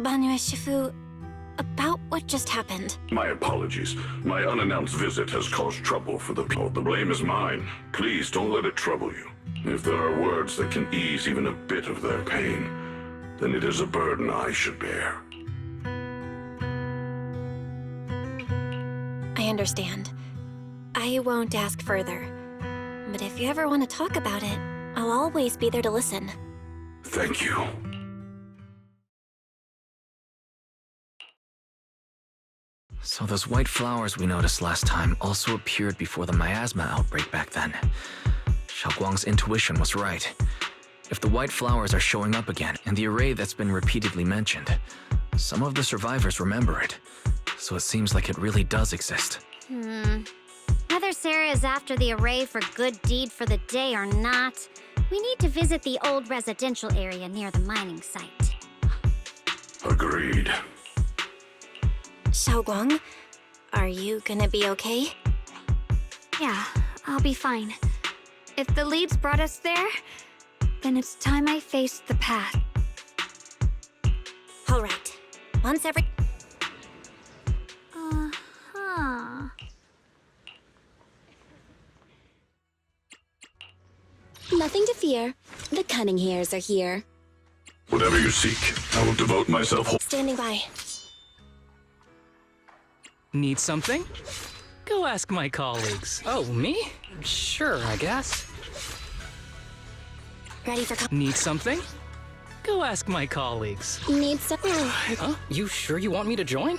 Banyue Shifu, about what just happened. My apologies. My unannounced visit has caused trouble for the people. The blame is mine. Please don't let it trouble you. If there are words that can ease even a bit of their pain, then it is a burden I should bear. I understand. I won't ask further. But if you ever want to talk about it, I'll always be there to listen. Thank you. So those white flowers we noticed last time also appeared before the miasma outbreak back then. Xiaoguang's intuition was right. If the white flowers are showing up again in the array that's been repeatedly mentioned, some of the survivors remember it. So it seems like it really does exist. Whether Sarah is after the array for good deed for the day or not, we need to visit the old residential area near the mining site. Agreed. Xiaoguang, are you gonna be okay? Yeah, I'll be fine. If the leads brought us there, then it's time I faced the path. All right. Once every... Uh-huh. Nothing to fear. The cunning hairs are here. Whatever you seek, I will devote myself whole. Standing by. Need something? Go ask my colleagues. Oh, me? Sure, I guess. Ready for... Need something? Go ask my colleagues. Need some... Huh? You sure you want me to join?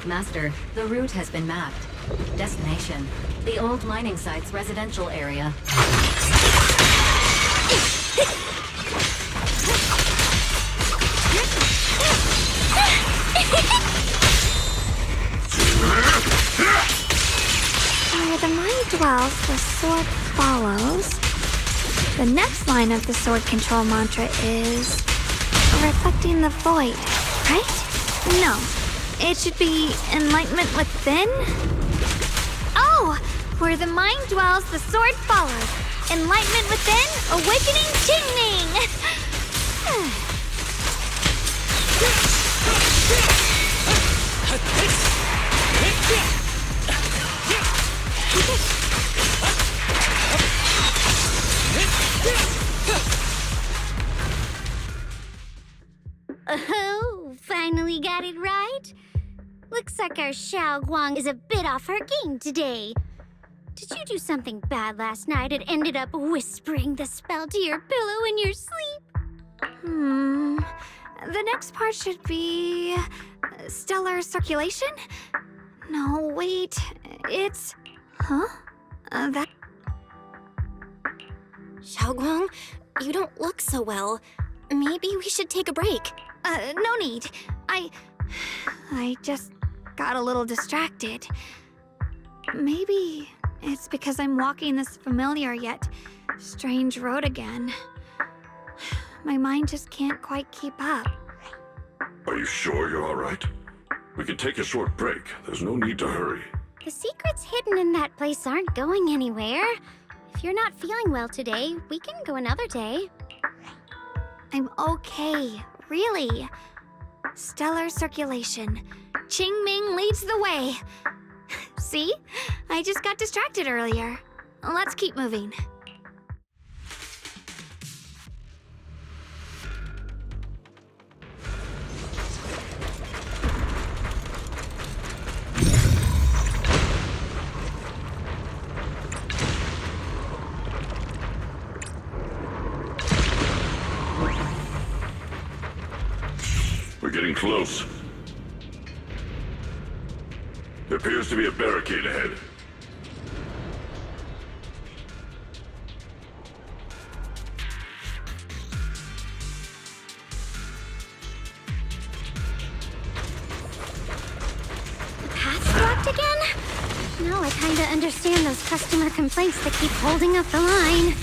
Master, the route has been mapped. Destination, the old mining site's residential area. Where the mind dwells, the sword follows. The next line of the sword control mantra is... reflecting the void, right? No. It should be enlightenment within? Oh! Where the mind dwells, the sword follows. Enlightenment within, awakening Qingming! Oh, finally got it right? Looks like our Xiaoguang is a bit off her game today. Did you do something bad last night and ended up whispering the spell to your pillow in your sleep? The next part should be... stellar circulation? No, wait. It's... Huh? That... Xiaoguang, you don't look so well. Maybe we should take a break. No need. I just got a little distracted. Maybe it's because I'm walking this familiar yet strange road again. My mind just can't quite keep up. Are you sure you're all right? We can take a short break. There's no need to hurry. The secrets hidden in that place aren't going anywhere. If you're not feeling well today, we can go another day. I'm okay, really. Stellar circulation. Qingming leads the way. See? I just got distracted earlier. Let's keep moving. We're getting close. There appears to be a barricade ahead. Path's blocked again? No, I kinda understand those customer complaints that keep holding up the line.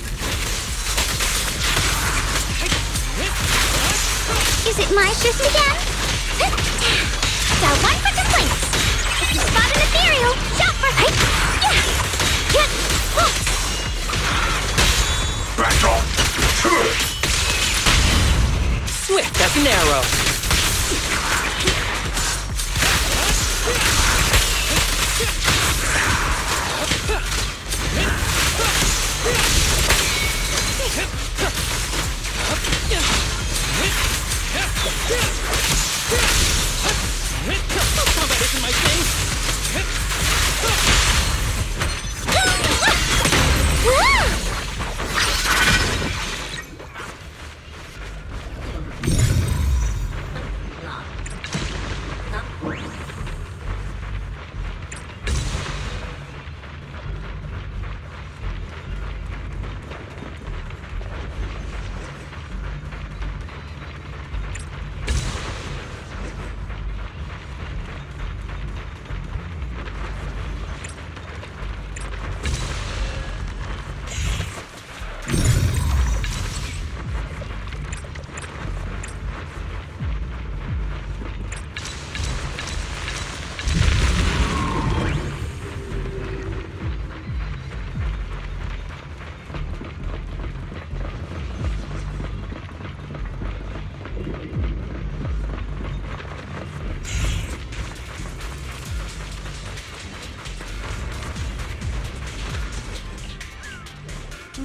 Is it my shift again? Got one for complaints. If you spot an ethereal, shout for height. Yeah. Back off! Swift as an arrow. Combat isn't my thing.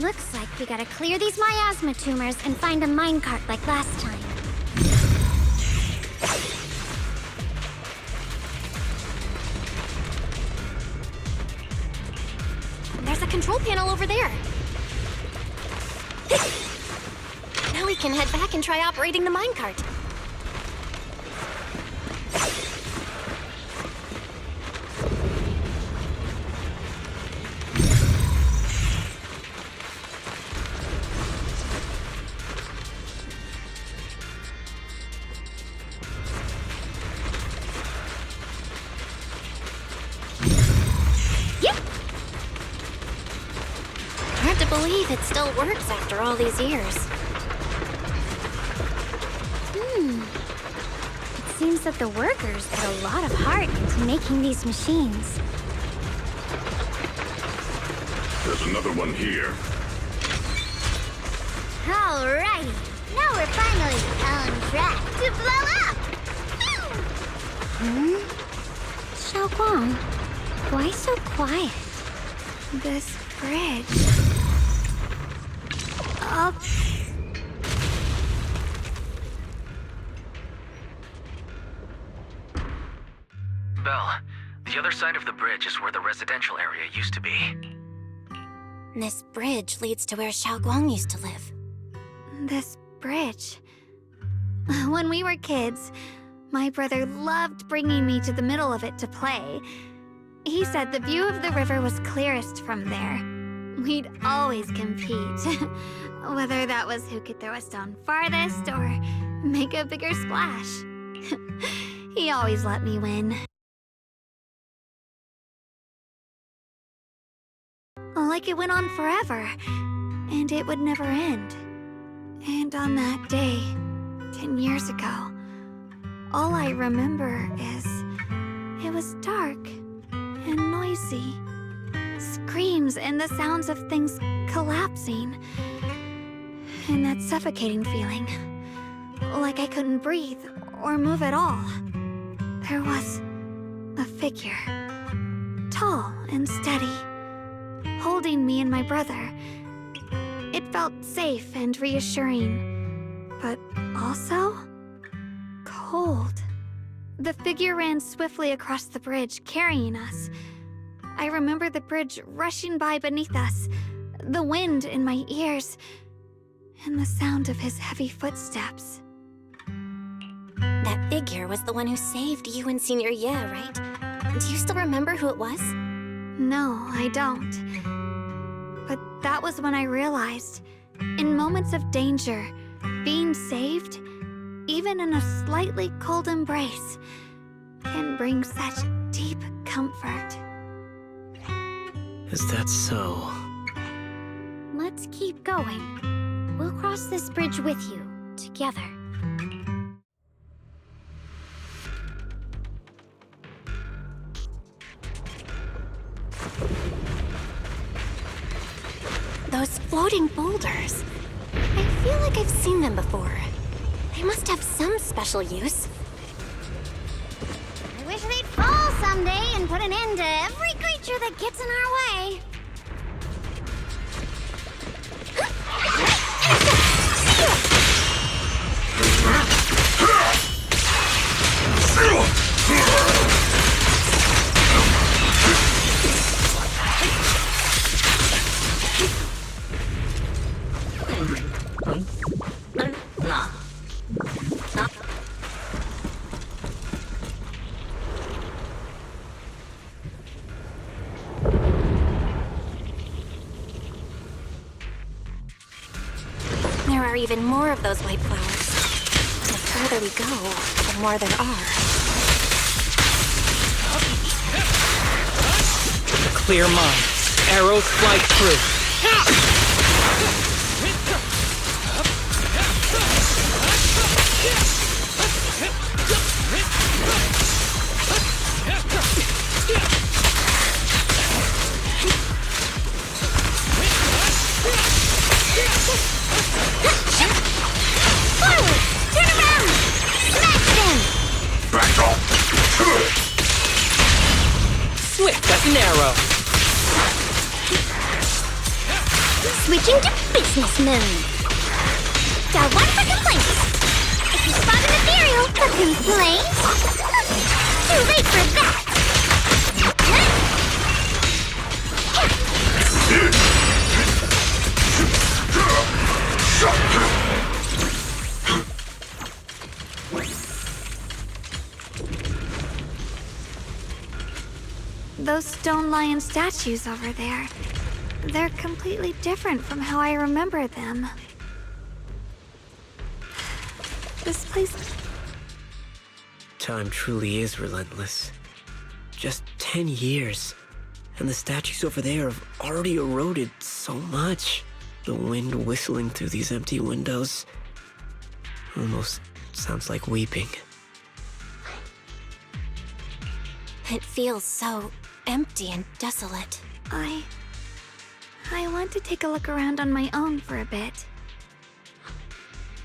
Looks like we gotta clear these miasma tumors and find a minecart like last time. There's a control panel over there. Now we can head back and try operating the minecart. Hard to believe it still works after all these years. It seems that the workers put a lot of heart into making these machines. There's another one here. Alrighty, now we're finally on track to blow up! Xiaoguang, why so quiet? This bridge. Up. Belle, the other side of the bridge is where the residential area used to be. This bridge leads to where Xiaoguang used to live. This bridge. When we were kids, my brother loved bringing me to the middle of it to play. He said the view of the river was clearest from there. We'd always compete. Whether that was who could throw a stone farthest or make a bigger splash. He always let me win. Like it went on forever, and it would never end. And on that day, 10 years ago, all I remember is it was dark, and noisy. Screams and the sounds of things collapsing. And that suffocating feeling. Like I couldn't breathe or move at all. There was a figure. Tall and steady. Holding me and my brother. It felt safe and reassuring. But also cold. The figure ran swiftly across the bridge, carrying us. I remember the bridge rushing by beneath us, the wind in my ears, and the sound of his heavy footsteps. That figure was the one who saved you in senior year, right? Do you still remember who it was? No, I don't. But that was when I realized, in moments of danger, being saved, even in a slightly cold embrace, can bring such deep comfort. Is that so? Let's keep going. We'll cross this bridge with you, together. Those floating boulders. I feel like I've seen them before. They must have some special use. I wish they'd fall someday and put an end to every creature that gets in our way. There are even more of those white flowers. The further we go, the more there are. Clear mind. Arrows fly through. Forward! Turn around! Smash them! Back off! Swift as an arrow. Switching to business mode. Got one for complaints. If you spot an ethereal for complaints, too late for that. Those stone lion statues over there. They're completely different from how I remember them. This place... Time truly is relentless. Just 10 years, and the statues over there have already eroded so much. The wind whistling through these empty windows almost sounds like weeping. It feels so empty and desolate. I want to take a look around on my own for a bit.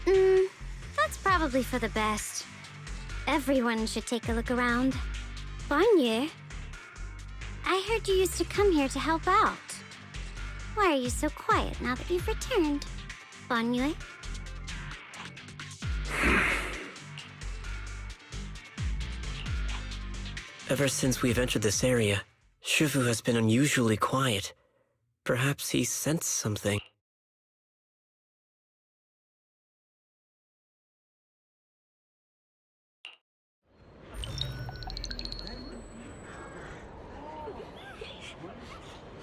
That's probably for the best. Everyone should take a look around. Banyue, I heard you used to come here to help out. Why are you so quiet now that you've returned, Banyue? Ever since we've entered this area, Shifu has been unusually quiet. Perhaps he sensed something.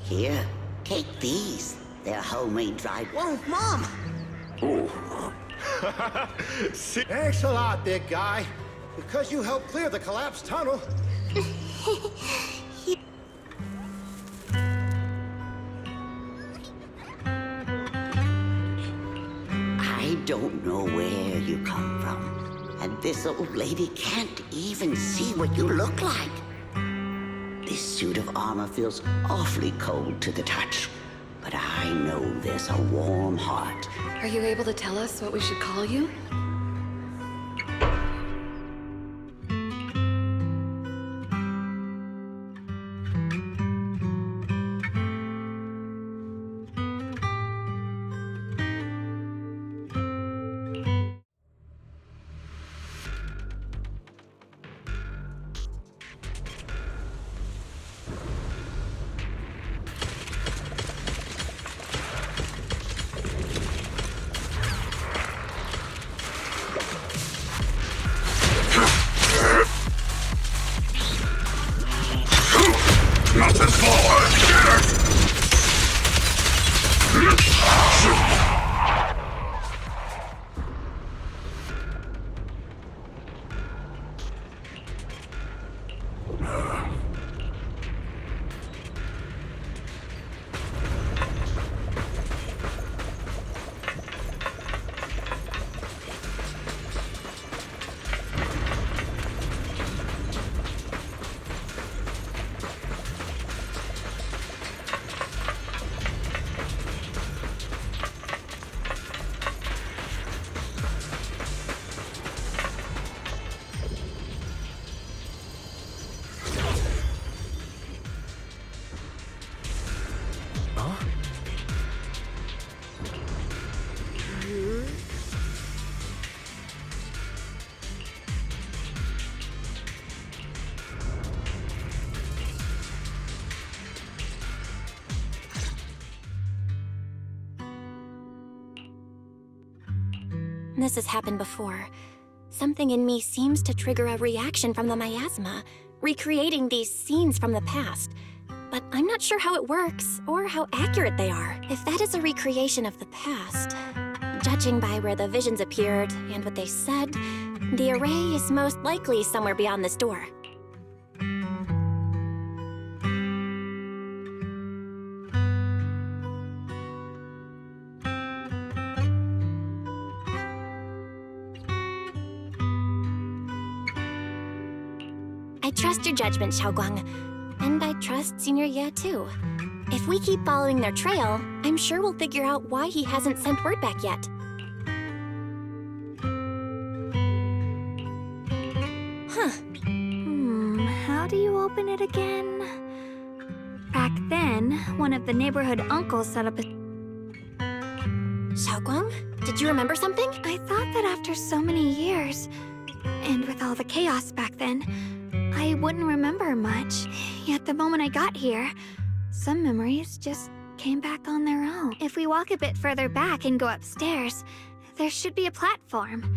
Here, take these. They're homemade dried. Whoa, Mom! Thanks a lot, big guy. Because you helped clear the collapsed tunnel. I don't know where you come from. And this old lady can't even see what you look like. This suit of armor feels awfully cold to the touch. But I know there's a warm heart. Are you able to tell us what we should call you? Nothing forward! Get it! This has happened before. Something in me seems to trigger a reaction from the miasma, recreating these scenes from the past. But I'm not sure how it works, or how accurate they are. If that is a recreation of the past, judging by where the visions appeared and what they said, the array is most likely somewhere beyond this door. I trust your judgment, Xiaoguang. And I trust Senior Ye too. If we keep following their trail, I'm sure we'll figure out why he hasn't sent word back yet. Huh. How do you open it again? Back then, one of the neighborhood uncles set up a... Xiaoguang, did you remember something? I thought that after so many years, and with all the chaos back then, I wouldn't remember much. Yet the moment I got here, some memories just came back on their own. If we walk a bit further back and go upstairs, there should be a platform.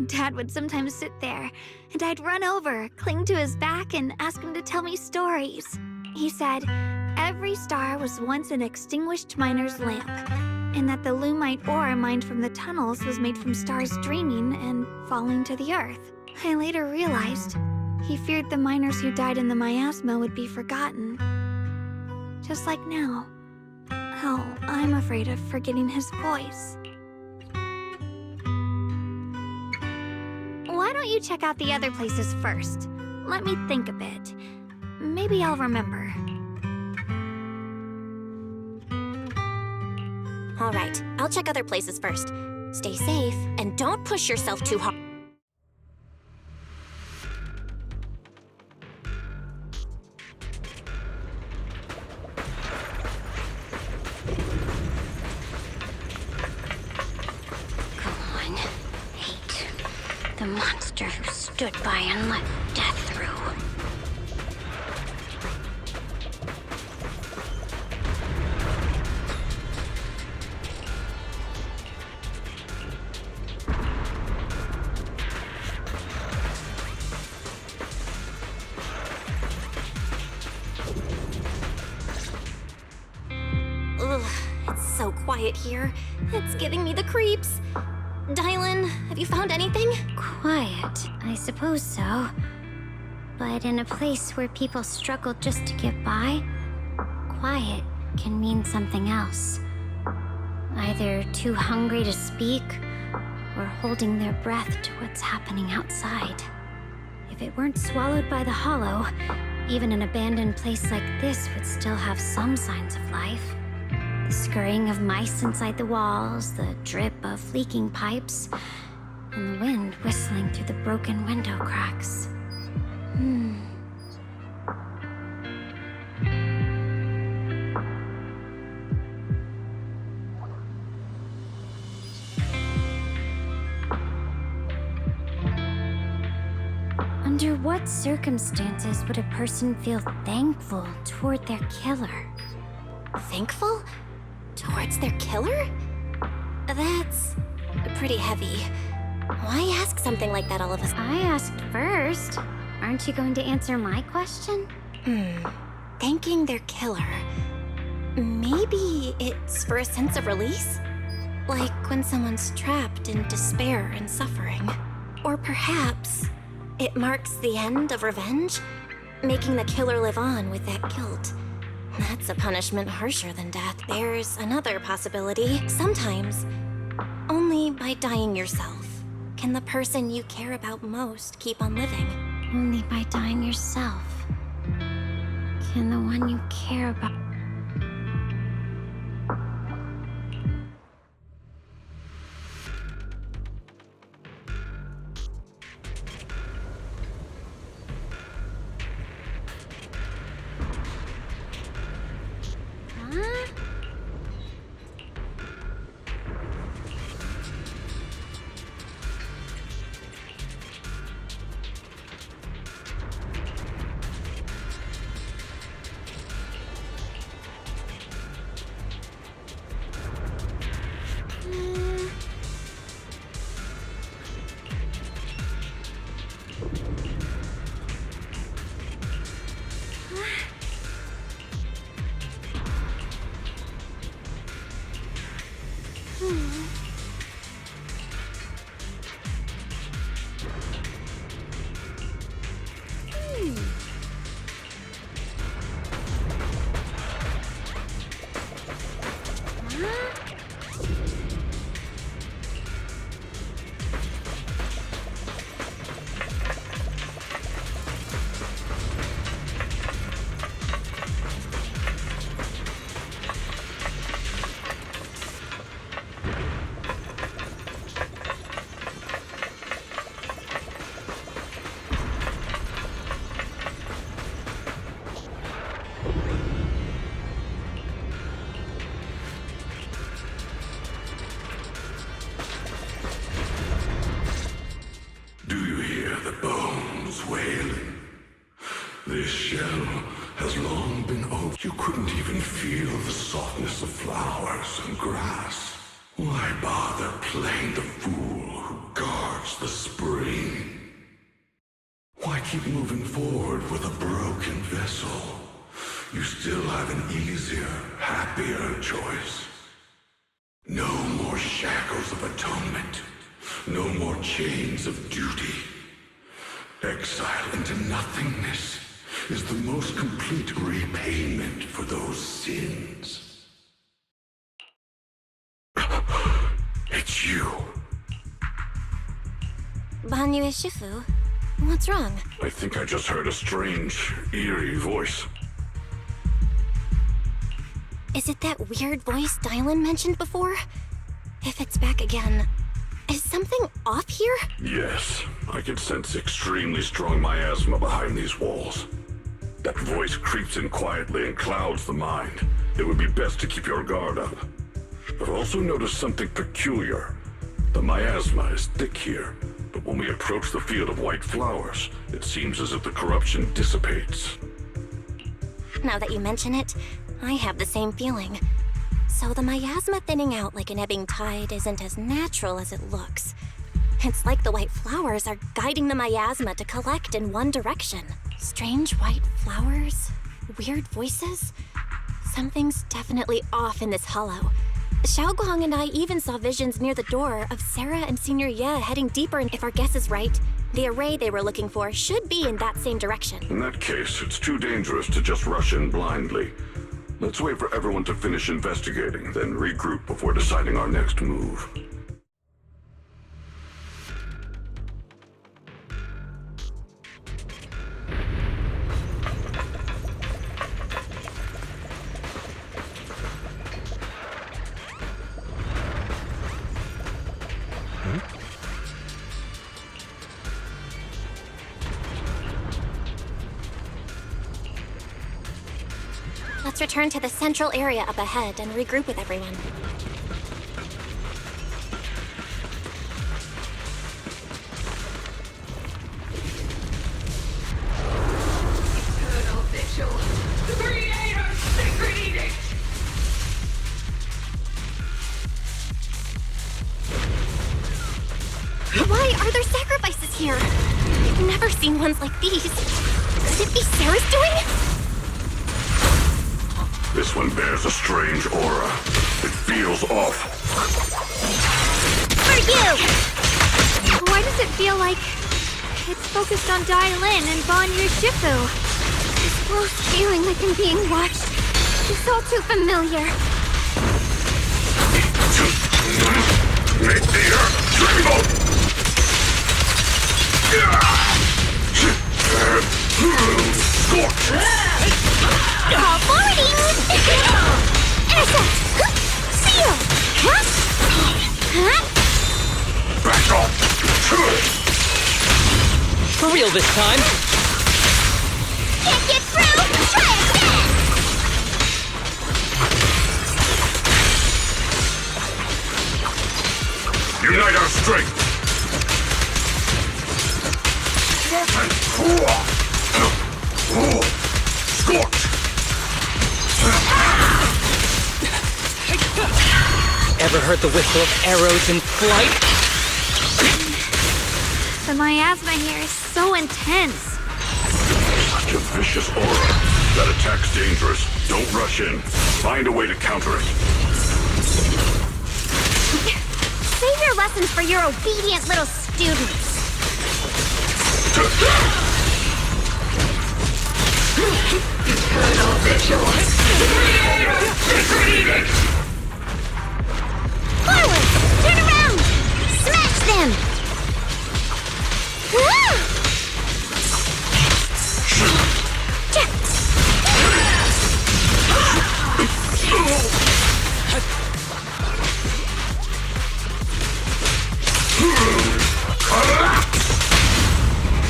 Dad would sometimes sit there, and I'd run over, cling to his back, and ask him to tell me stories. He said every star was once an extinguished miner's lamp, and that the lumite ore mined from the tunnels was made from stars dreaming and falling to the earth. I later realized he feared the miners who died in the miasma would be forgotten. Just like now, how I'm afraid of forgetting his voice. Why don't you check out the other places first? Let me think a bit. Maybe I'll remember. All right, I'll check other places first. Stay safe, and don't push yourself too hard. The monster who stood by and let death through. Ugh, it's so quiet here. It's giving me the creeps. Dailyn, have you found anything? Quiet, I suppose so. But in a place where people struggle just to get by, quiet can mean something else. Either too hungry to speak, or holding their breath to what's happening outside. If it weren't swallowed by the hollow, Even an abandoned place like this would still have some signs of life. The scurrying of mice inside the walls, the drip of leaking pipes, and the wind whistling through the broken window cracks. Under what circumstances would a person feel thankful toward their killer? Thankful? Towards their killer? That's pretty heavy. Why ask something like that all of a sudden? I asked first. Aren't you going to answer my question? Thanking their killer. Maybe it's for a sense of release? Like when someone's trapped in despair and suffering. Or perhaps it marks the end of revenge, making the killer live on with that guilt. That's a punishment harsher than death. There's another possibility. Sometimes, only by dying yourself can the person you care about most keep on living. Only by dying yourself can the one you care about... This shell has long been oak. You couldn't even feel the softness of flowers and grass. Why bother playing the fool who guards the spring? Why keep moving forward with a broken vessel? You still have an easier, happier choice. No more shackles of atonement. No more chains of duty. Exile into nothingness is the most complete repayment for those sins. It's you. Banyue Shifu, what's wrong? I think I just heard a strange, eerie voice. Is it that weird voice Dailyn mentioned before? If it's back again, is something off here? Yes, I can sense extremely strong miasma behind these walls. That voice creeps in quietly and clouds the mind. It would be best to keep your guard up. I've also noticed something peculiar. The miasma is thick here, but when we approach the field of white flowers, it seems as if the corruption dissipates. Now that you mention it, I have the same feeling. So the miasma thinning out like an ebbing tide isn't as natural as it looks. It's like the white flowers are guiding the miasma to collect in one direction. Strange white flowers? Weird voices? Something's definitely off in this hollow. Xiaoguang and I even saw visions near the door of Sarah and Senior Ye heading deeper, and if our guess is right, the array they were looking for should be in that same direction. In that case, it's too dangerous to just rush in blindly. Let's wait for everyone to finish investigating, then regroup before deciding our next move. Let's return to the central area up ahead and regroup with everyone. Eternal Vigil. The Creator's sacred edict. Why are there sacrifices here? I've never seen ones like these. Could it be Sarah's doing? This one bears a strange aura. It feels off. For you! Why does it feel like it's focused on Dailyn and Banyue Shifu? This close feeling like I'm being watched is all too familiar. Make the earth tremble! Avoiding! Asset! Seal! Back off! For real this time. Can't get through? Try again! Unite our strength! Scorch! Ever heard the whistle of arrows in flight? The miasma here is so intense. Such a vicious aura. That attack's dangerous. Don't rush in. Find a way to counter it. Save your lessons for your obedient little students. Eternal Vigil. The Creator's sacred edict. Forward! Turn around! Smash them!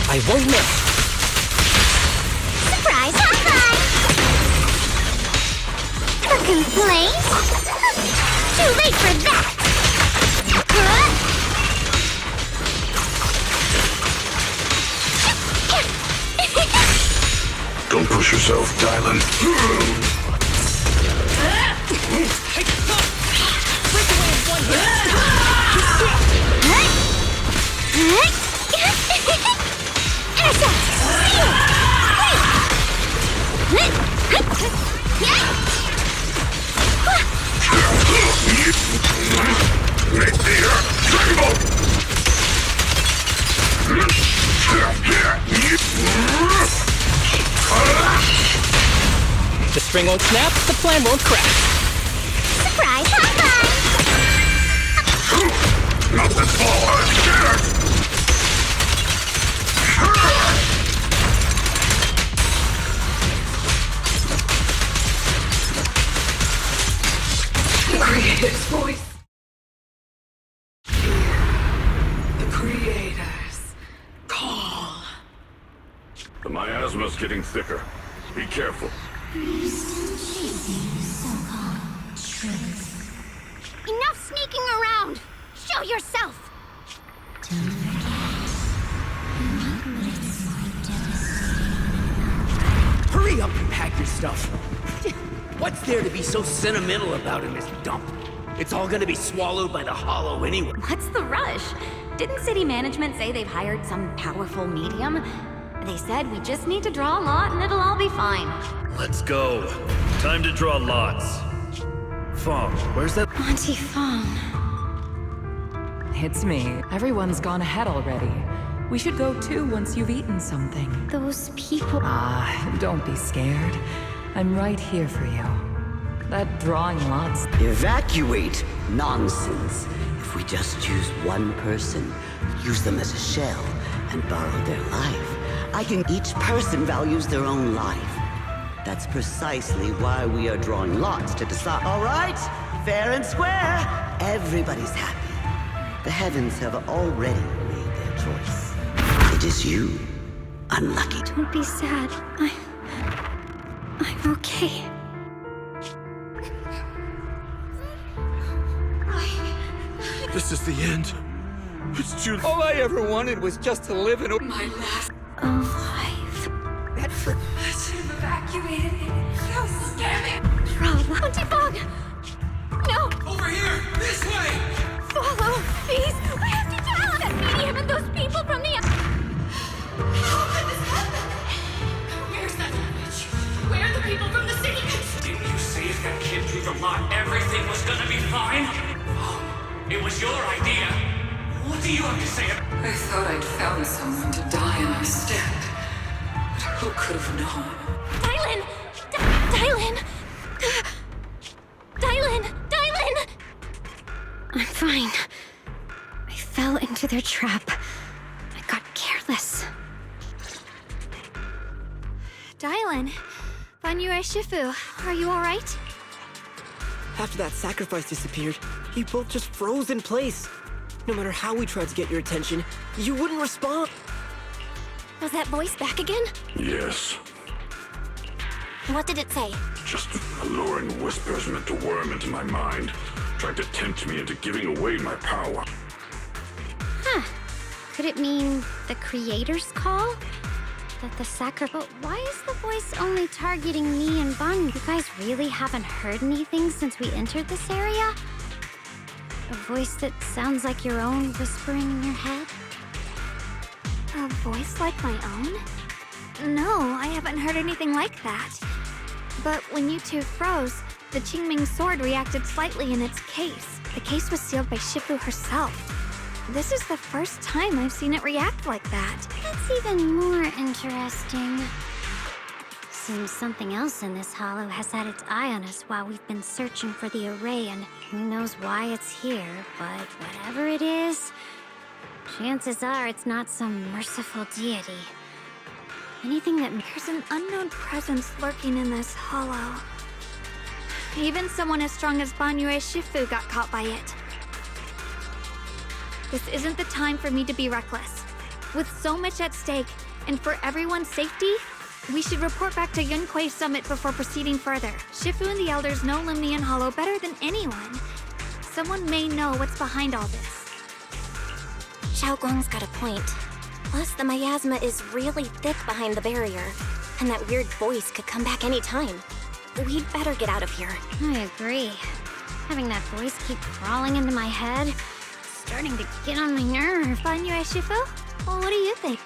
I won't miss. Surprise high five! A complaint? Too late for that! Don't push yourself, Dailyn. Make the earth tremble! The string won't snap, the plan won't crash. Surprise high five! Not this ball, I'm scared! The Creator's voice. The Creator's call. The miasma's getting thicker. Be careful. Enough sneaking around! Show yourself! Hurry up and pack your stuff. What's there to be so sentimental about in this dump? It's all gonna be swallowed by the hollow anyway. What's the rush? Didn't city management say they've hired some powerful medium? They said we just need to draw a lot and it'll all be fine. Let's go. Time to draw lots. Fong, where's that? Auntie Fong. It's me. Everyone's gone ahead already. We should go too once you've eaten something. Those people. Don't be scared. I'm right here for you. That drawing lots. Evacuate? Nonsense. If we just choose one person, use them as a shell, and borrow their life, each person values their own life. That's precisely why we are drawing lots to decide. All right? Fair and square. Everybody's happy. The heavens have already made their choice. It is you. Unlucky. Don't be sad. I'm okay. This is the end. It's too... All I ever wanted was just to live in My last alive. Let's evacuated. How scary. Rob, Anti-Fog! No! Over here! This way! Follow, please! I have to tell that medium and those people from the... How could this happen? Where's that witch? Where are the people from the city? Didn't you say if that kid threw the lot, everything was gonna be fine? Oh, it was your idea. What do you have to say? I thought I'd found someone to die in our stead. But who could have known? Dailyn! Dailyn! Dailyn! Dailyn! I'm fine. I fell into their trap. I got careless. Dailyn, Banyue Shifu, are you alright? After that sacrifice disappeared, you both just froze in place. No matter how we tried to get your attention, you wouldn't respond. Was that voice back again? Yes. What did it say? Just alluring whispers meant to worm into my mind, trying to tempt me into giving away my power. Huh. Could it mean the creator's call? That the But why is the voice only targeting me and Bun? You guys really haven't heard anything since we entered this area? A voice that sounds like your own whispering in your head? A voice like my own? No, I haven't heard anything like that. But when you two froze, the Qingming sword reacted slightly in its case. The case was sealed by Shifu herself. This is the first time I've seen it react like that. That's even more interesting. Seems something else in this hollow has had its eye on us while we've been searching for the array, and who knows why it's here, but whatever it is, chances are it's not some merciful deity. Anything that... There's an unknown presence lurking in this hollow. Even someone as strong as Banyue Shifu got caught by it. This isn't the time for me to be reckless. With so much at stake, and for everyone's safety, we should report back to Yunquei Summit before proceeding further. Shifu and the Elders know Limnian Hollow better than anyone. Someone may know what's behind all this. Xiaoguang's got a point. Plus, the miasma is really thick behind the barrier, and that weird voice could come back any time. We'd better get out of here. I agree. Having that voice keep crawling into my head, starting to get on my nerve. Banyue Shifu? Well, what do you think?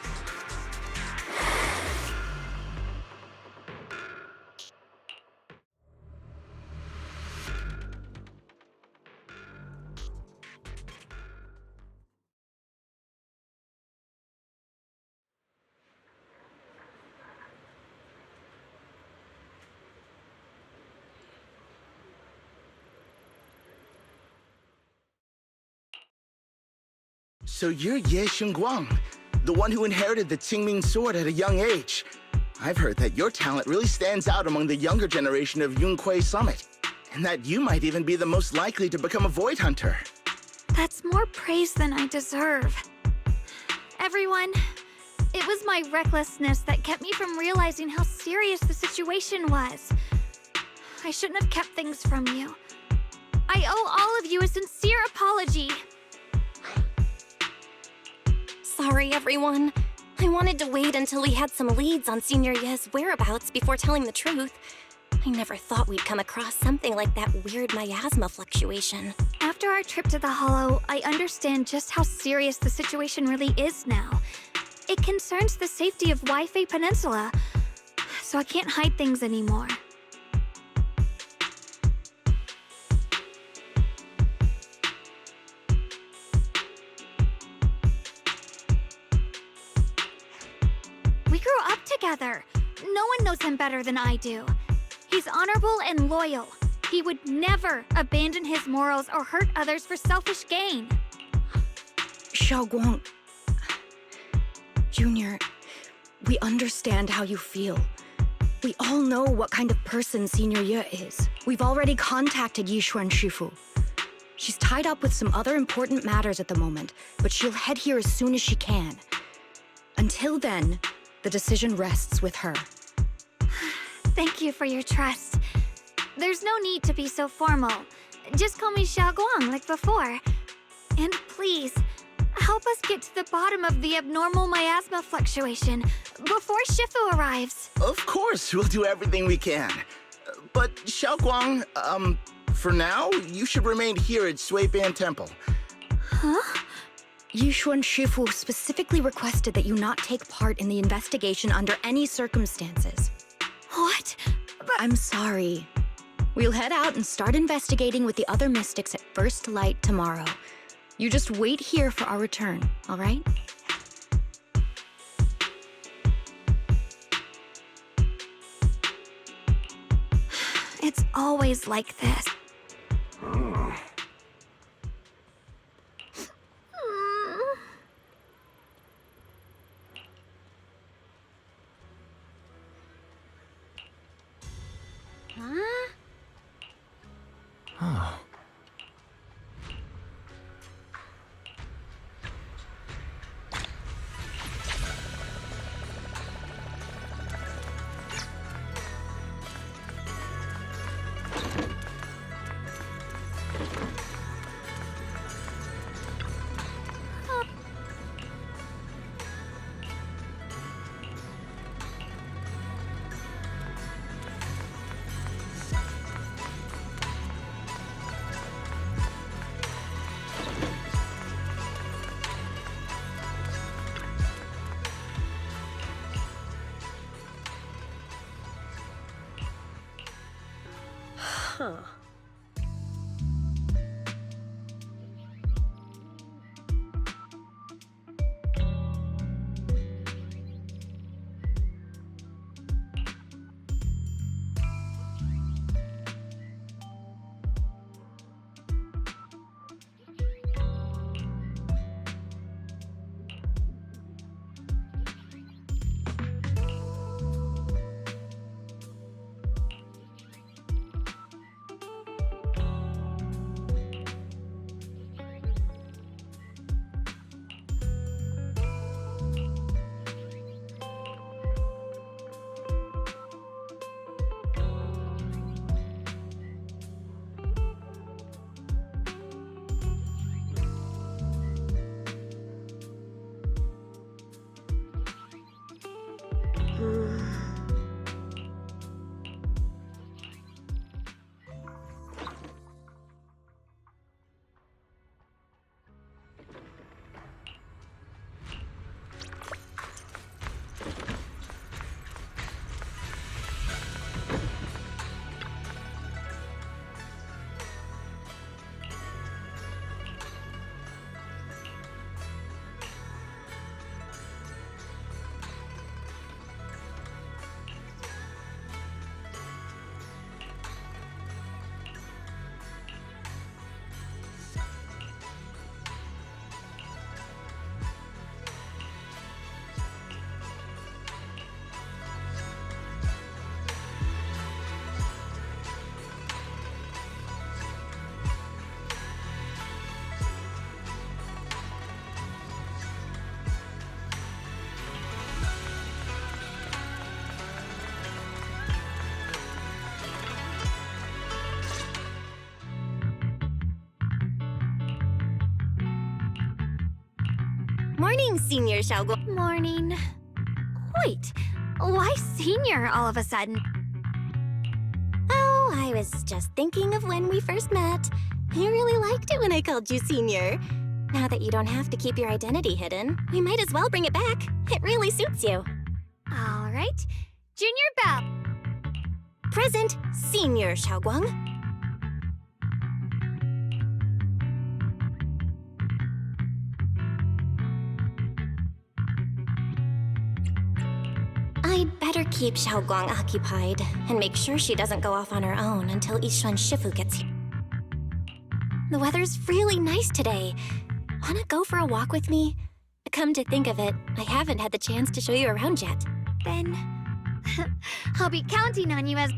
So you're Ye Xingguang, the one who inherited the Qingming sword at a young age. I've heard that your talent really stands out among the younger generation of Yunquei Summit, and that you might even be the most likely to become a Void Hunter. That's more praise than I deserve. Everyone, it was my recklessness that kept me from realizing how serious the situation was. I shouldn't have kept things from you. I owe all of you a sincere apology. Sorry, everyone. I wanted to wait until we had some leads on Senior Ye's whereabouts before telling the truth. I never thought we'd come across something like that weird miasma fluctuation. After our trip to the Hollow, I understand just how serious the situation really is now. It concerns the safety of Waifei Peninsula, so I can't hide things anymore. We grew up together. No one knows him better than I do. He's honorable and loyal. He would never abandon his morals or hurt others for selfish gain. Xiaoguang... Junior, we understand how you feel. We all know what kind of person Senior Ye is. We've already contacted Yishuan Shifu. She's tied up with some other important matters at the moment, but she'll head here as soon as she can. Until then, the decision rests with her. Thank you for your trust. There's no need to be so formal. Just call me Xiaoguang like before. And please, help us get to the bottom of the abnormal miasma fluctuation before Shifu arrives. Of course, we'll do everything we can. But Xiaoguang, for now, you should remain here at Suiban Temple. Huh? Yishuan Shifu specifically requested that you not take part in the investigation under any circumstances. What? I'm sorry. We'll head out and start investigating with the other mystics at first light tomorrow. You just wait here for our return, all right? It's always like this. Oh. Huh. Morning, Senior Xiaoguang. Morning. Wait, why Senior all of a sudden? Oh, I was just thinking of when we first met. You really liked it when I called you Senior. Now that you don't have to keep your identity hidden, we might as well bring it back. It really suits you. All right. Junior Bell. Present, Senior Xiaoguang. I'd better keep Xiaoguang occupied and make sure she doesn't go off on her own until Yishuan Shifu gets here. The weather's really nice today. Wanna go for a walk with me? Come to think of it, I haven't had the chance to show you around yet. Then I'll be counting on you as...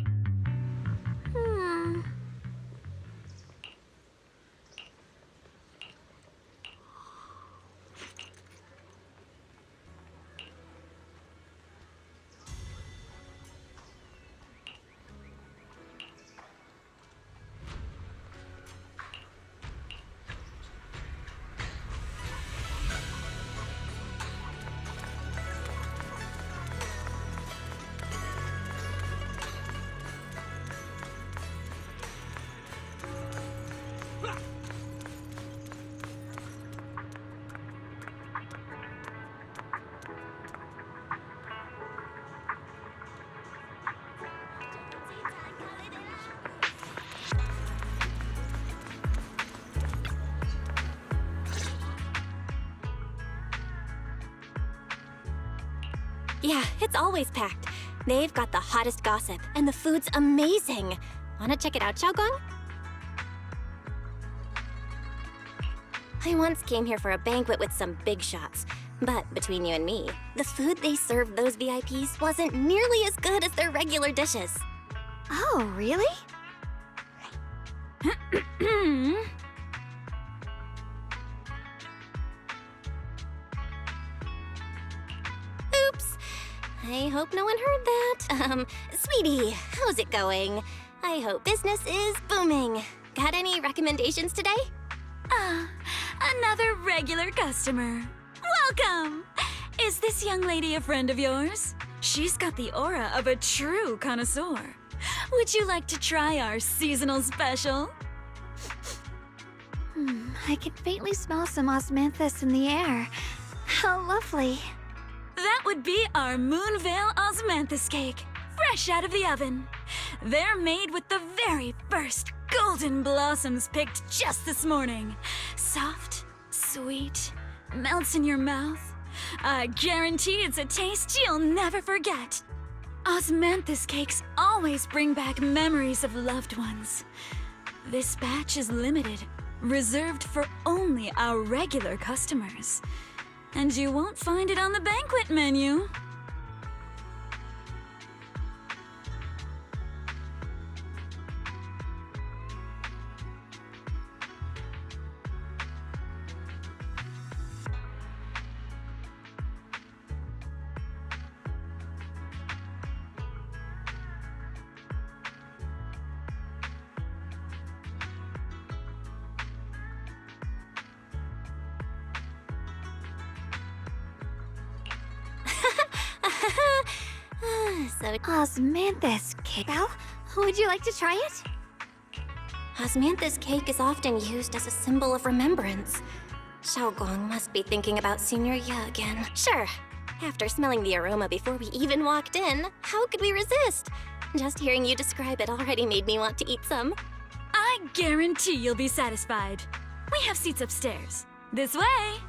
Yeah, it's always packed. They've got the hottest gossip, and the food's amazing. Wanna check it out, Xiaoguang? I once came here for a banquet with some big shots. But between you and me, the food they served those VIPs wasn't nearly as good as their regular dishes. Oh, really? Oops. I hope no one heard that. Sweetie, how's it going? I hope business is booming. Got any recommendations today? Another regular customer. Welcome! Is this young lady a friend of yours? She's got the aura of a true connoisseur. Would you like to try our seasonal special? I can faintly smell some osmanthus in the air. How lovely. That would be our Moonveil Osmanthus cake, fresh out of the oven. They're made with the very first golden blossoms picked just this morning. Soft, sweet, melts in your mouth. I guarantee it's a taste you'll never forget. Osmanthus cakes always bring back memories of loved ones. This batch is limited, reserved for only our regular customers. And you won't find it on the banquet menu. So Osmanthus cake. Well, would you like to try it? Osmanthus cake is often used as a symbol of remembrance. Xiaoguang must be thinking about Senior Ye again. Sure. After smelling the aroma before we even walked in, how could we resist? Just hearing you describe it already made me want to eat some. I guarantee you'll be satisfied. We have seats upstairs. This way!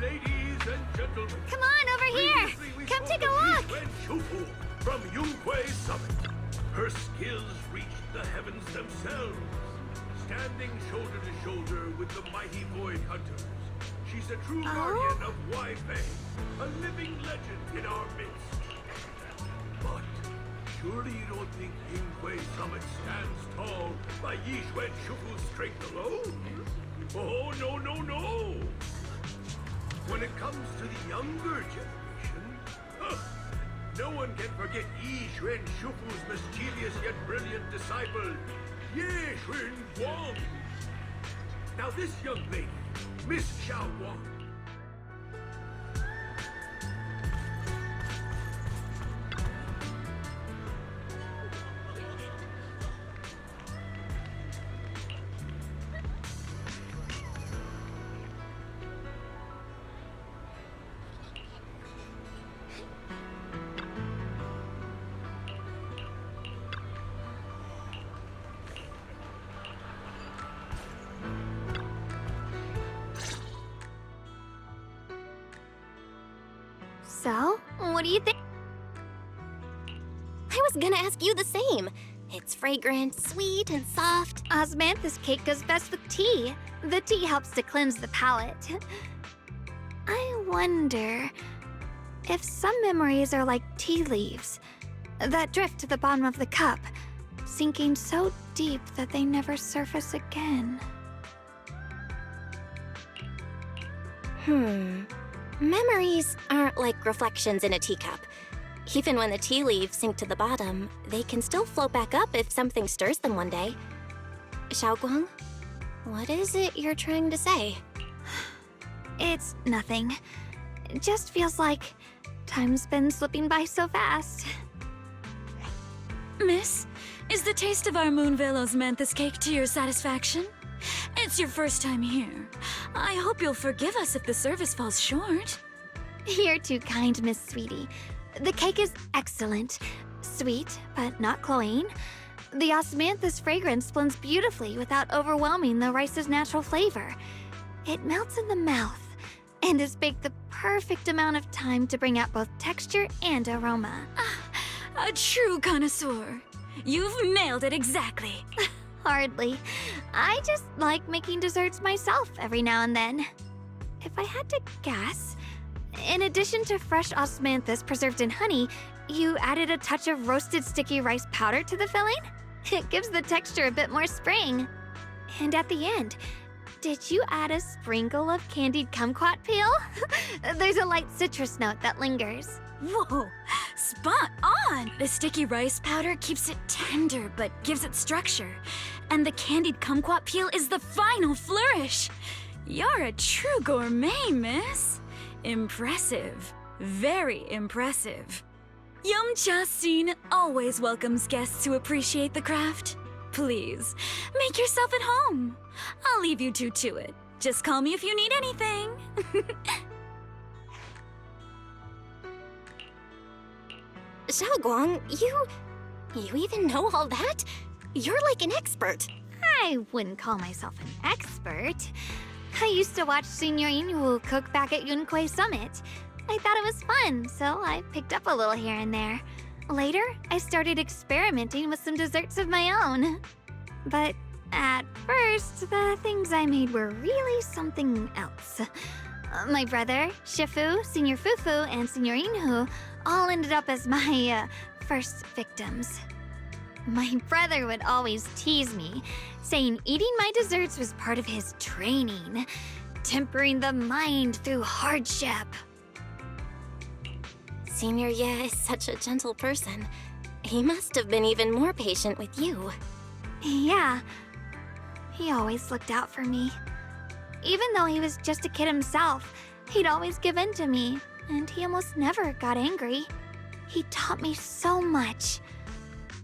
Ladies and gentlemen, Come on, over here! Come take a look! Shufu from Yunquei Summit. Her skills reach the heavens themselves, standing shoulder to shoulder with the mighty Void Hunters. She's a true guardian of Wai Fei, a living legend in our midst. But surely you don't think Yunquei Summit stands tall by Yixuan Shufu's strength alone? Oh, no, no, no! When it comes to the younger generation, no one can forget Yixuan Shufu's mischievous yet brilliant disciple, Ye Guang. Now this young lady, Miss Xiaoguang, So, what do you think? I was gonna ask you the same. It's fragrant, sweet, and soft. Osmanthus cake goes best with tea. The tea helps to cleanse the palate. I wonder if some memories are like tea leaves that drift to the bottom of the cup, sinking so deep that they never surface again. Memories aren't like reflections in a teacup. Even when the tea leaves sink to the bottom, they can still float back up if something stirs them one day. Xiaoguang, what is it you're trying to say? It's nothing. It just feels like time's been slipping by so fast. Miss, is the taste of our Moonveil Osmanthus cake to your satisfaction? It's your first time here. I hope you'll forgive us if the service falls short. You're too kind, Miss Sweetie. The cake is excellent. Sweet, but not cloying. The osmanthus fragrance blends beautifully without overwhelming the rice's natural flavor. It melts in the mouth and is baked the perfect amount of time to bring out both texture and aroma. A true connoisseur. You've nailed it exactly. Hardly. I just like making desserts myself every now and then. If I had to guess, in addition to fresh osmanthus preserved in honey, you added a touch of roasted sticky rice powder to the filling? It gives the texture a bit more spring. And at the end, did you add a sprinkle of candied kumquat peel? There's a light citrus note that lingers. Whoa, spot on! The sticky rice powder keeps it tender but gives it structure. And the candied kumquat peel is the final flourish. You're a true gourmet, miss. Impressive. Very impressive. Yumcha Scene always welcomes guests who appreciate the craft. Please, make yourself at home. I'll leave you two to it. Just call me if you need anything. Xiaoguang, you even know all that? You're like an expert. I wouldn't call myself an expert. I used to watch Senior Yinhu cook back at Yunquei Summit. I thought it was fun, so I picked up a little here and there. Later, I started experimenting with some desserts of my own. But at first, the things I made were really something else. My brother, Shifu, Senior Fufu, and Senior Yinhu all ended up as my first victims. My brother would always tease me, saying eating my desserts was part of his training, tempering the mind through hardship. Senior Ye is such a gentle person. He must have been even more patient with you. Yeah, he always looked out for me. Even though he was just a kid himself, he'd always give in to me, and he almost never got angry. He taught me so much.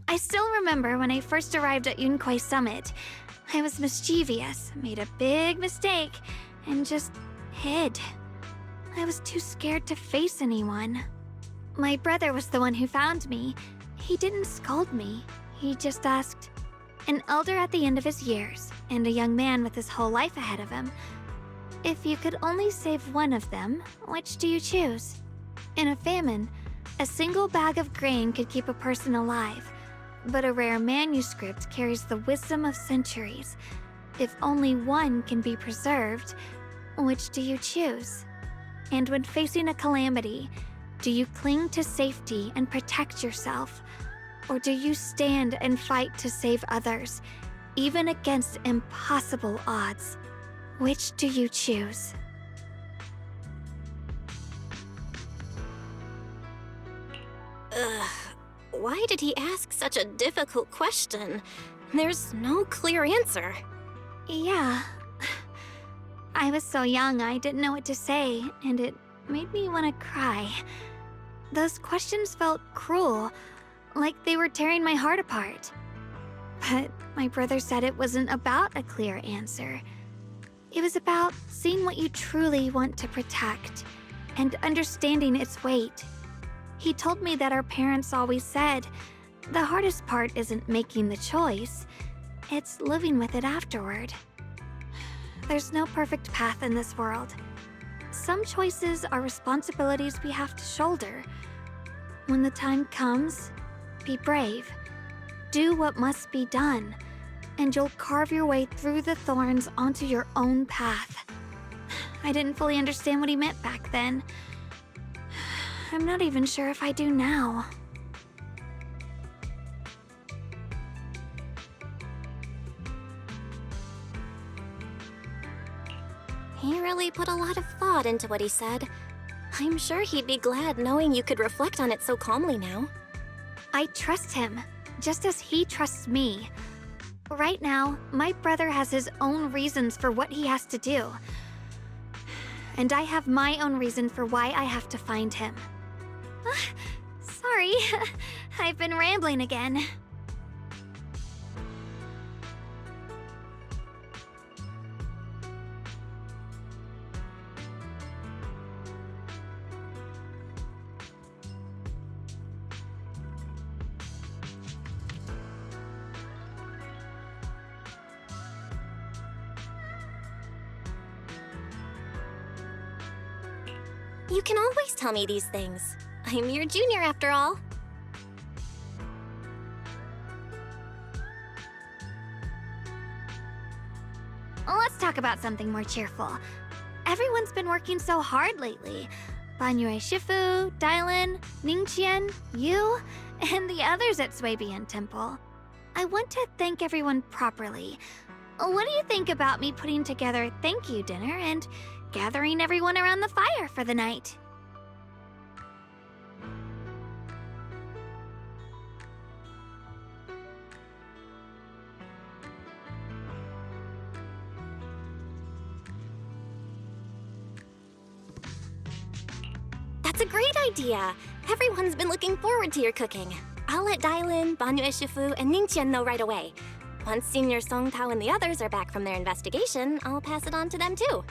I still remember when I first arrived at Yunquei Summit. I was mischievous, made a big mistake, and just hid. I was too scared to face anyone. My brother was the one who found me. He didn't scold me. He just asked, an elder at the end of his years, and a young man with his whole life ahead of him, if you could only save one of them, which do you choose? In a famine, a single bag of grain could keep a person alive, but a rare manuscript carries the wisdom of centuries. If only one can be preserved, which do you choose? And when facing a calamity, do you cling to safety and protect yourself? Or do you stand and fight to save others, even against impossible odds? Which do you choose? Why did he ask such a difficult question? There's no clear answer. Yeah. I was so young I didn't know what to say, and it made me want to cry. Those questions felt cruel, like they were tearing my heart apart. But my brother said it wasn't about a clear answer. It was about seeing what you truly want to protect and understanding its weight. He told me that our parents always said, the hardest part isn't making the choice, it's living with it afterward. There's no perfect path in this world. Some choices are responsibilities we have to shoulder. When the time comes, be brave. Do what must be done, and you'll carve your way through the thorns onto your own path. I didn't fully understand what he meant back then. I'm not even sure if I do now. He really put a lot of thought into what he said. I'm sure he'd be glad knowing you could reflect on it so calmly now. I trust him, just as he trusts me. Right now, my brother has his own reasons for what he has to do. And I have my own reason for why I have to find him. Sorry, I've been rambling again. You can always tell me these things. I'm your junior after all. Let's talk about something more cheerful. Everyone's been working so hard lately. Banyue Shifu, Dailyn, Ningqian, you, and the others at Swabian Temple. I want to thank everyone properly. What do you think about me putting together a thank you dinner and gathering everyone around the fire for the night? That's a great idea. Everyone's been looking forward to your cooking. I'll let Dailyn, Banyue Shifu, and Ningqian know right away. Once Senior Song Tao and the others are back from their investigation, I'll pass it on to them too.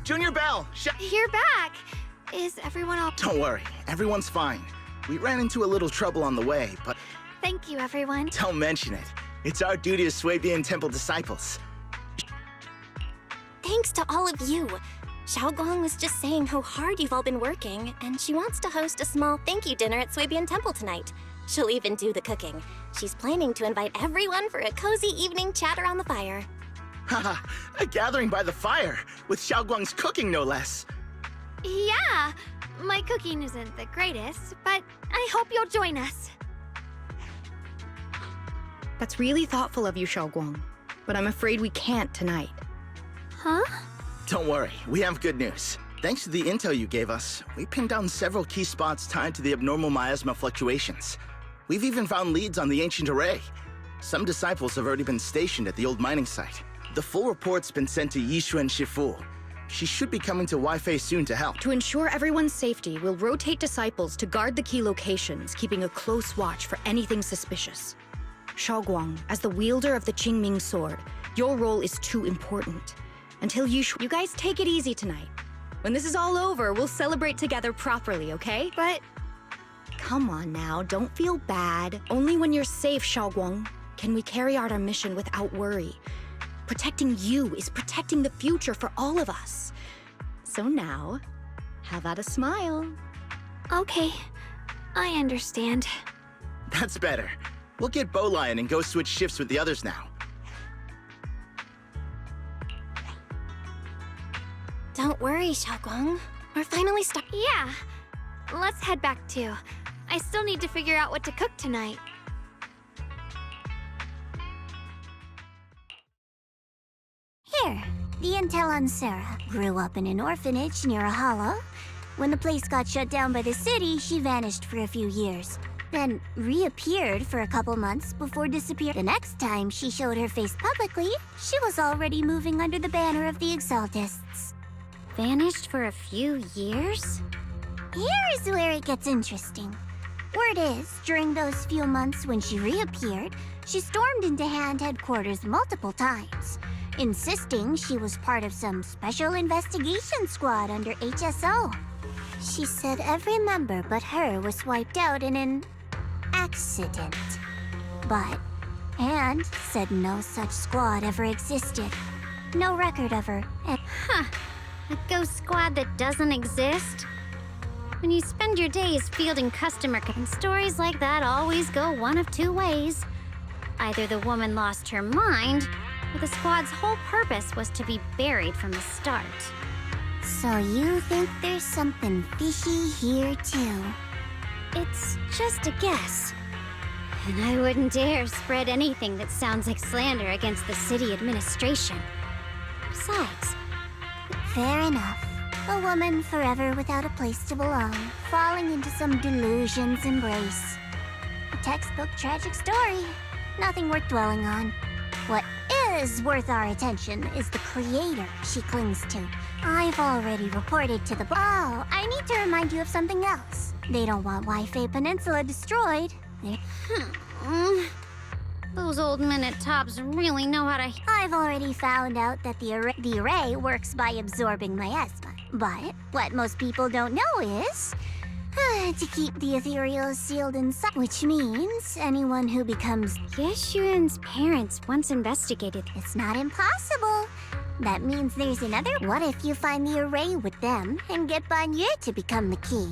Junior Bell! You're back! Is everyone all— Don't worry, everyone's fine. We ran into a little trouble on the way, but— Thank you, everyone. Don't mention it. It's our duty as Swabian Temple disciples. Thanks to all of you. Xiaoguang was just saying how hard you've all been working, and she wants to host a small thank you dinner at Swabian Temple tonight. She'll even do the cooking. She's planning to invite everyone for a cozy evening chat around the fire. Haha, a gathering by the fire, with Xiaoguang's cooking no less. Yeah, my cooking isn't the greatest, but I hope you'll join us. That's really thoughtful of you, Xiaoguang, but I'm afraid we can't tonight. Huh? Don't worry, we have good news. Thanks to the intel you gave us, we pinned down several key spots tied to the abnormal miasma fluctuations. We've even found leads on the ancient array. Some disciples have already been stationed at the old mining site. The full report's been sent to Yixuan Shifu. She should be coming to Waifei soon to help. To ensure everyone's safety, we'll rotate disciples to guard the key locations, keeping a close watch for anything suspicious. Xiaoguang, as the wielder of the Qingming sword, your role is too important. Until you guys take it easy tonight. When this is all over, we'll celebrate together properly, okay? But... Come on now, don't feel bad. Only when you're safe, Xiaoguang, can we carry out our mission without worry. Protecting you is protecting the future for all of us. So now, how about a smile? Okay, I understand. That's better. We'll get Bowlion and go switch shifts with the others now. Don't worry, Xiaoguang. We're finally Yeah, let's head back too. I still need to figure out what to cook tonight. Here, the intel on Sarah. Grew up in an orphanage near a hollow. When the place got shut down by the city, she vanished for a few years. Then reappeared for a couple months before disappearing. The next time she showed her face publicly, she was already moving under the banner of the Exaltists. Vanished for a few years? Here's where it gets interesting. Word is, during those few months when she reappeared, she stormed into Hand headquarters multiple times, insisting she was part of some special investigation squad under HSO. She said every member but her was wiped out in an accident. But Hand said no such squad ever existed. No record of her. Huh. A ghost squad that doesn't exist? When you spend your days fielding customer stories like that always go one of two ways. Either the woman lost her mind, or the squad's whole purpose was to be buried from the start. So you think there's something fishy here too? It's just a guess. And I wouldn't dare spread anything that sounds like slander against the city administration. Besides... Fair enough. A woman forever without a place to belong, falling into some delusion's embrace. A textbook tragic story. Nothing worth dwelling on. What is worth our attention is the creator she clings to. I've already reported to the Oh, I need to remind you of something else. They don't want Waifei Peninsula destroyed. Those old minute tops really know how to... I've already found out that the array works by absorbing miasma. But what most people don't know is... to keep the ethereal sealed inside, which means anyone who becomes... Yeshuan's parents once investigated. It's not impossible. That means there's another... What if you find the array with them and get Banyue to become the key?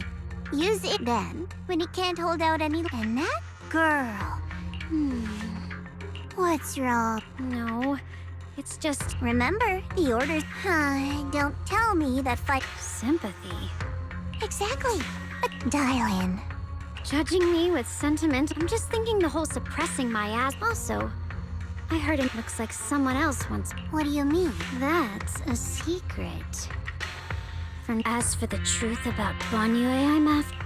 Use it then, when he can't hold out any... And that girl... What's wrong? No, it's just... Remember, the orders... don't tell me that fight... Sympathy. Exactly. Dailyn. Judging me with sentiment, I'm just thinking the whole suppressing my ass. Also, I heard it looks like someone else once. What do you mean? That's a secret. As for the truth about Banyue, I'm after...